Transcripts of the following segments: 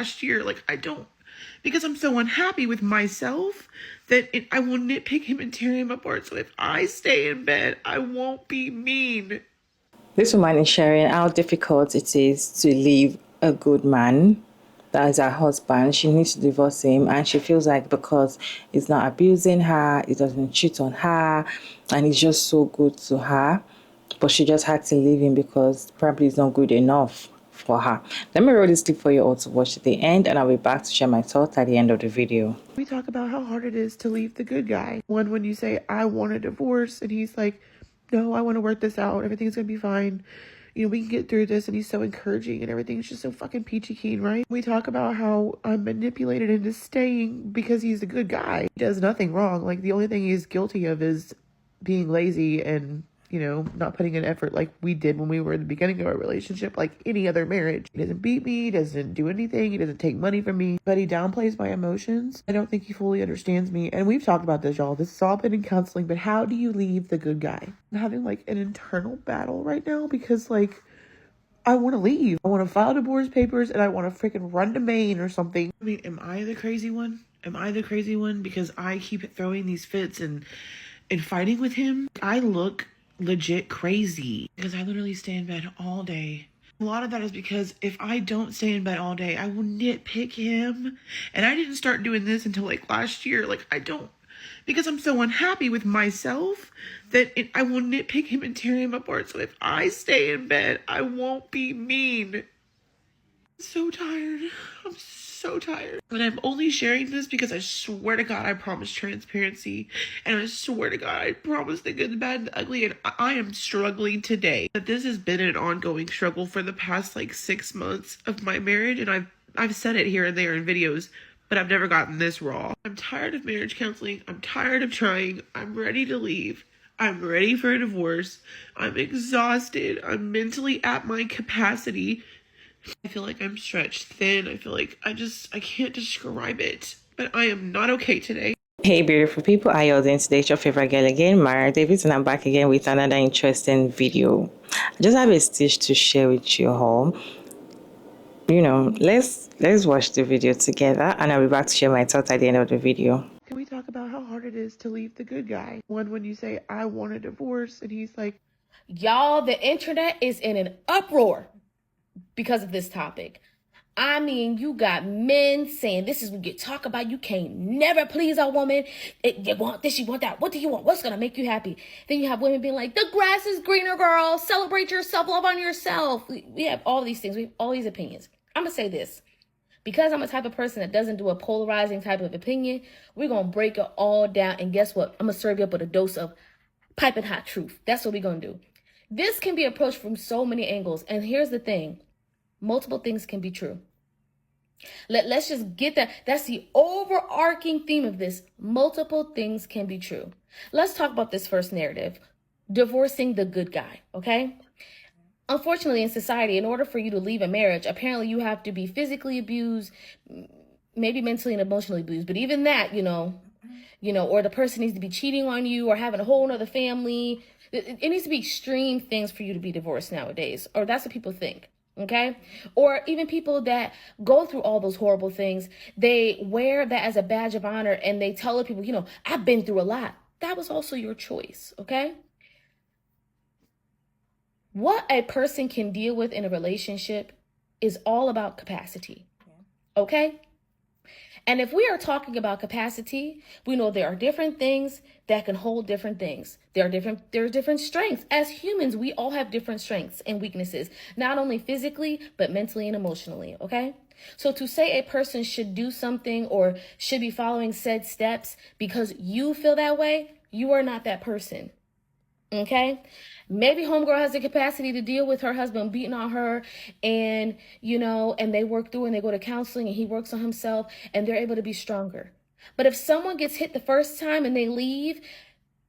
last year, like, I don't, because I'm so unhappy with myself that I will nitpick him and tear him apart. So if I stay in bed, I won't be mean. This woman is sharing how difficult it is to leave a good man, that is her husband. She needs to divorce him, and she feels like because he's not abusing her, he doesn't cheat on her, and he's just so good to her, but she just had to leave him because probably he's not good enough for her. Let me roll this clip for you all to watch to the end, and I'll be back to share my thoughts at the end of the video. We talk about how hard it is to leave the good guy. One, when you say, I want a divorce, and he's like, no, I want to work this out. Everything's going to be fine. You know, we can get through this. And he's so encouraging and everything's just so fucking peachy keen, right? We talk about how I'm manipulated into staying because he's a good guy. He does nothing wrong. Like, the only thing he's guilty of is being lazy and, you know, not putting in effort like we did when we were in the beginning of our relationship, like any other marriage. He doesn't beat me, he doesn't do anything, he doesn't take money from me, but he downplays my emotions. I don't think he fully understands me. And we've talked about this, y'all. This has all been in counseling, but how do you leave the good guy? I'm having like an internal battle right now because like I want to leave. I want to file divorce papers and I want to freaking run to Maine or something. I mean, am I the crazy one? Am I the crazy one? Because I keep throwing these fits and fighting with him. I look legit crazy because I literally stay in bed all day. A lot of that is because if I don't stay in bed all day, I will nitpick him. And I didn't start doing this until like last year. Like, I don't, because I'm so unhappy with myself that I will nitpick him and tear him apart. So if I stay in bed, I won't be mean. I'm so tired. I'm so tired. And I'm only sharing this because I swear to God I promise transparency. And I swear to God I promise the good, the bad, and the ugly. And I am struggling today. But this has been an ongoing struggle for the past like 6 months of my marriage. And I've said it here and there in videos, but I've never gotten this raw. I'm tired of marriage counseling. I'm tired of trying. I'm ready to leave. I'm ready for a divorce. I'm exhausted. I'm mentally at my capacity. I feel like I'm stretched thin. I feel like I can't describe it. But I am not okay today. Hey beautiful people, how y'all doing today? It's your favorite girl again, Mara Davis, and I'm back again with another interesting video. I just have a stitch to share with you all. You know, let's watch the video together, and I'll be back to share my thoughts at the end of the video. Can we talk about how hard it is to leave the good guy? One, when you say, I want a divorce, and he's like, y'all, the internet is in an uproar because of this topic. I mean, you got men saying this is what you talk about. You can't never please a woman. You want this, you want that. What do you want? What's going to make you happy? Then you have women being like, the grass is greener, girl. Celebrate yourself. Love on yourself. We have all these things. We have all these opinions. I'm going to say this. Because I'm a type of person that doesn't do a polarizing type of opinion, we're going to break it all down. And guess what? I'm going to serve you up with a dose of piping hot truth. That's what we're going to do. This can be approached from so many angles. And here's the thing. Multiple things can be true. Let's just get that. That's the overarching theme of this. Multiple things can be true. Let's talk about this first narrative. Divorcing the good guy, okay? Unfortunately, in society, in order for you to leave a marriage, apparently you have to be physically abused, maybe mentally and emotionally abused. But even that, you know, or the person needs to be cheating on you or having a whole nother family. It needs to be extreme things for you to be divorced nowadays, or that's what people think. Okay. Or even people that go through all those horrible things, they wear that as a badge of honor and they tell people, you know, I've been through a lot. That was also your choice. Okay. What a person can deal with in a relationship is all about capacity. Okay. And if we are talking about capacity, we know there are different things that can hold different things. There are different strengths. As humans, we all have different strengths and weaknesses, not only physically, but mentally and emotionally. Okay. So to say a person should do something or should be following said steps because you feel that way, you are not that person. Okay. Maybe homegirl has the capacity to deal with her husband beating on her and, you know, and they work through and they go to counseling and he works on himself and they're able to be stronger. But if someone gets hit the first time and they leave,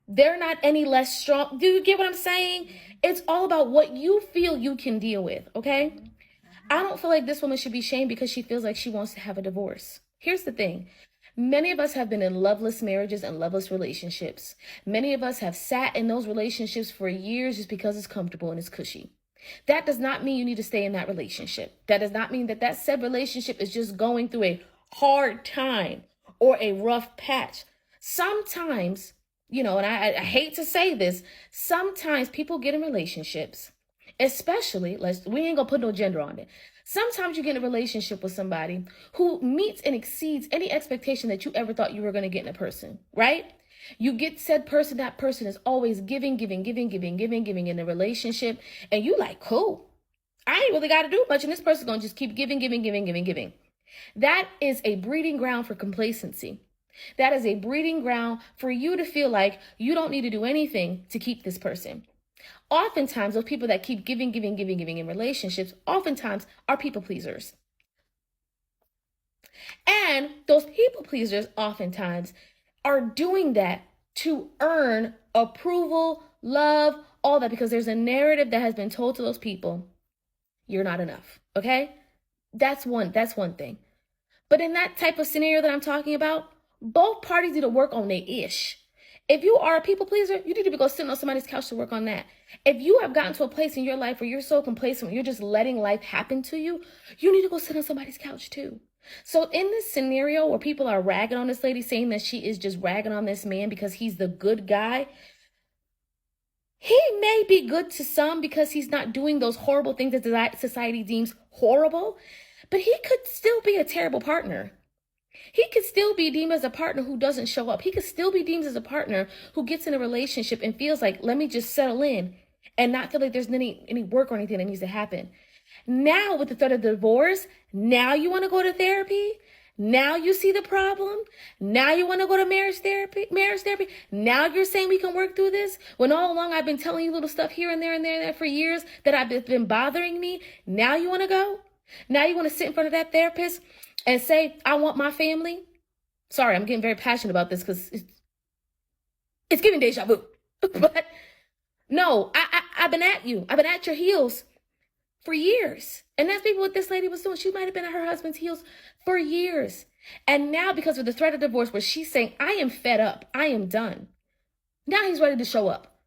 they're not any less strong. Do you get what I'm saying? It's all about what you feel you can deal with. Okay. I don't feel like this woman should be shamed because she feels like she wants to have a divorce. Here's the thing. Many of us have been in loveless marriages and loveless relationships. Many of us have sat in those relationships for years just because it's comfortable and it's cushy. That does not mean you need to stay in that relationship. That does not mean that that said relationship is just going through a hard time or a rough patch. Sometimes, and I hate to say this, sometimes people get in relationships, especially, we ain't gonna put no gender on it. Sometimes you get in a relationship with somebody who meets and exceeds any expectation that you ever thought you were going to get in a person, right? You get said person, that person is always giving in a relationship. And you like, cool. I ain't really got to do much. And this person's going to just keep giving. That is a breeding ground for complacency. That is a breeding ground for you to feel like you don't need to do anything to keep this person. Oftentimes, those people that keep giving in relationships, oftentimes are people pleasers. And those people pleasers oftentimes are doing that to earn approval, love, all that, because there's a narrative that has been told to those people. You're not enough, okay? That's one thing. But in that type of scenario that I'm talking about, both parties need to work on their ish. If you are a people pleaser, you need to go sit on somebody's couch to work on that. If you have gotten to a place in your life where you're so complacent, where you're just letting life happen to you, you need to go sit on somebody's couch too. So in this scenario where people are ragging on this lady, saying that she is just ragging on this man because he's the good guy, he may be good to some because he's not doing those horrible things that society deems horrible, but he could still be a terrible partner. He could still be deemed as a partner who doesn't show up. He could still be deemed as a partner who gets in a relationship and feels like, let me just settle in and not feel like there's any work or anything that needs to happen. Now with the threat of divorce, now you want to go to therapy? Now you see the problem? Now you want to go to marriage therapy? Now you're saying we can work through this? When all along I've been telling you little stuff here and there and there and there for years that I've been bothering me. Now you want to go? Now you want to sit in front of that therapist and say, I want my family? Sorry, I'm getting very passionate about this because it's giving deja vu. But no, I've been at you. I've been at your heels for years. And that's what this lady was doing. She might have been at her husband's heels for years. And now because of the threat of divorce, where she's saying, I am fed up. I am done. Now he's ready to show up.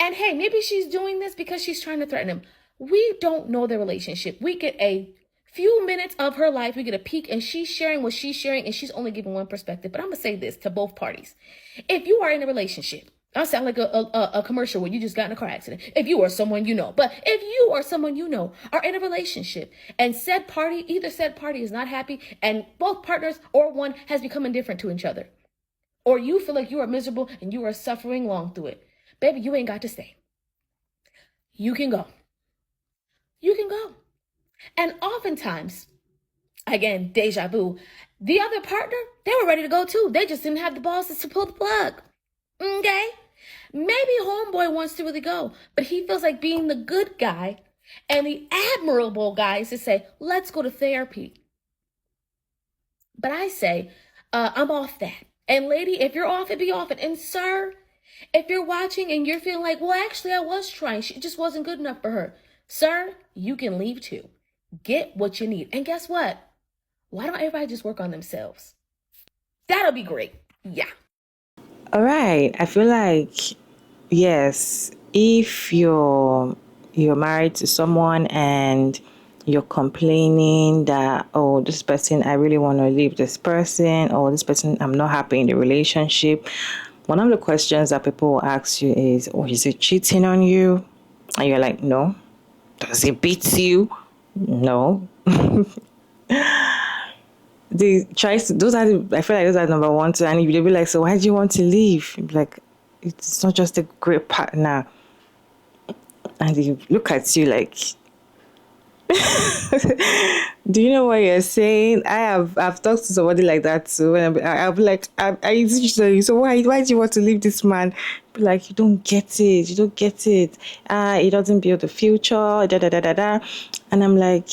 And hey, maybe she's doing this because she's trying to threaten him. We don't know their relationship. We get a few minutes of her life. We get a peek, and she's sharing what she's sharing, and she's only giving one perspective. But I'm going to say this to both parties. If you are in a relationship, I sound like a commercial where you just got in a car accident. If you or someone you know. But if you or someone you know are in a relationship and either said party is not happy, and both partners or one has become indifferent to each other, or you feel like you are miserable and you are suffering long through it, baby, you ain't got to stay. You can go. You can go. And oftentimes, again, deja vu, the other partner, they were ready to go too. They just didn't have the balls to pull the plug. Okay? Maybe homeboy wants to really go, but he feels like being the good guy and the admirable guy is to say, let's go to therapy. But I say, I'm off that. And lady, if you're off it, be off it. And sir, if you're watching and you're feeling like, well, actually, I was trying. She just wasn't good enough for her. Sir, you can leave too. Get what you need. And guess what? Why don't everybody just work on themselves? That'll be great. Yeah. All right. I feel like, yes, if you're married to someone and you're complaining that, oh, this person, I really want to leave this person, or this person, I'm not happy in the relationship. One of the questions that people will ask you is, oh, is he cheating on you? And you're like, no. Does he beat you? No. I feel like those are number one, two, and they'll be like, so why do you want to leave? Like, it's not just a great partner. And they look at you like, do you know what you're saying? I've talked to somebody like that too, and I'll be like, I used to say, so why do you want to leave this man? Be like, you don't get it. It doesn't build the future. And I'm like,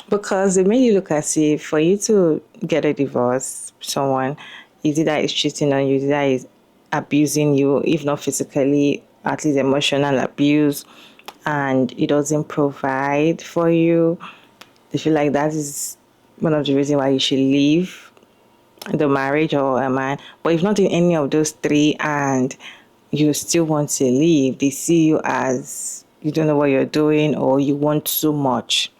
because it made you look as if for you to get a divorce, someone is either is cheating on you, either is abusing you, if not physically, at least emotional abuse, and it doesn't provide for you. I feel like that is one of the reasons why you should leave the marriage or a man. But if not in any of those three, and you still want to leave. They see you as you don't know what you're doing or you want too much.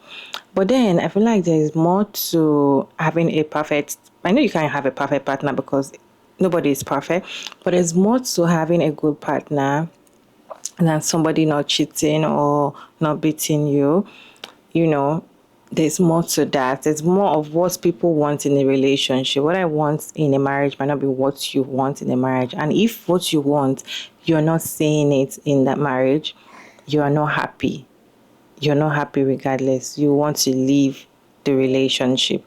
But then I feel like there's more to having a perfect, I know you can't have a perfect partner because nobody is perfect, but there's more to having a good partner than somebody not cheating or not beating you. You know, there's more to that. There's more of what people want in a relationship. What I want in a marriage might not be what you want in a marriage. And if what you want, you're not saying it in that marriage, you are not happy. You're not happy regardless. You want to leave the relationship.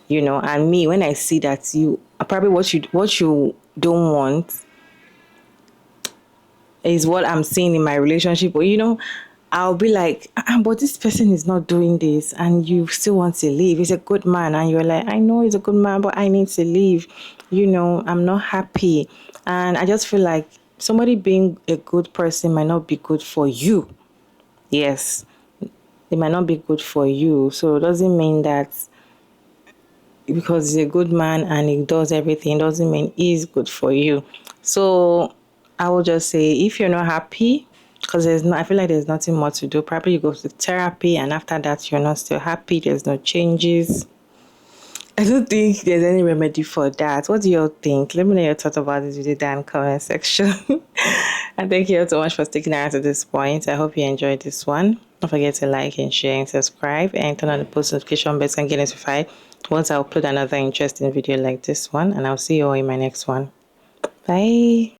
And me, when I see that you probably what you don't want is what I'm seeing in my relationship. But I'll be like, but this person is not doing this, and you still want to leave. He's a good man, and you're like, I know he's a good man, but I need to leave. I'm not happy, and I just feel like somebody being a good person might not be good for you. Yes, it might not be good for you. So it doesn't mean that because he's a good man and he does everything doesn't mean he's good for you. So I will just say, if you're not happy, because I feel like there's nothing more to do. Probably you go to therapy, and after that you're not still happy. There's no changes. I don't think there's any remedy for that. What do you all think? Let me know your thoughts about this video down in the comment section. And thank you all so much for sticking around to this point. I hope you enjoyed this one. Don't forget to like and share and subscribe and turn on the post notification bell and get notified once I upload another interesting video like this one. And I'll see you all in my next one. Bye.